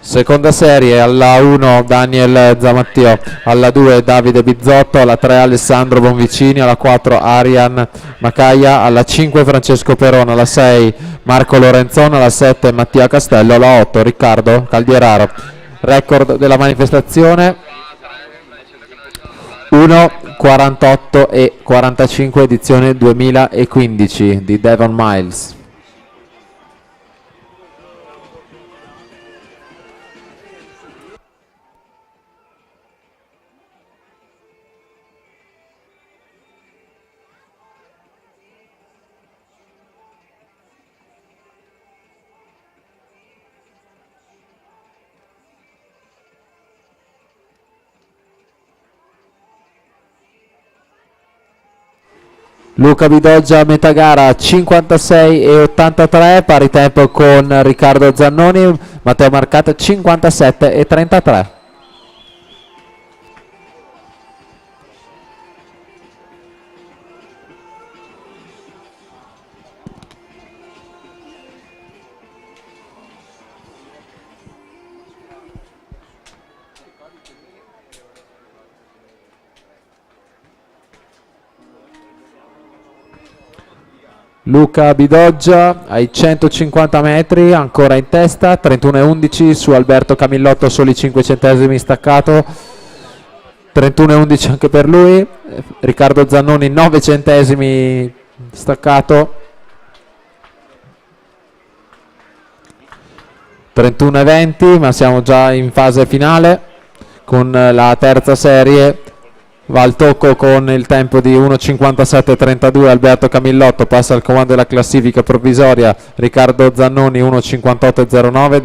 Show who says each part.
Speaker 1: Seconda serie, alla 1 Daniel Zamattio, alla 2 Davide Bizzotto, alla 3 Alessandro Bonvicini, alla 4 Arian Macaia, alla 5 Francesco Perona, alla 6 Marco Lorenzon, alla 7 Mattia Castello, alla 8 Riccardo Caldieraro. Record della manifestazione 1:48 e 45 edizione 2015 di Devon Miles. Luca Bidoggia a metà gara 56 e 83, pari tempo con Riccardo Zannoni. Matteo Marcato 57 e 33. Luca Bidoggia ai 150 metri, ancora in testa, 31,11 su Alberto Camillotto, soli 5 centesimi staccato, 31,11 anche per lui. Riccardo Zannoni 9 centesimi staccato, 31,20, ma siamo già in fase finale con la terza serie. Va al tocco con il tempo di 1:57,32 Alberto Camillotto, passa al comando della classifica provvisoria Riccardo Zannoni 1:58,09.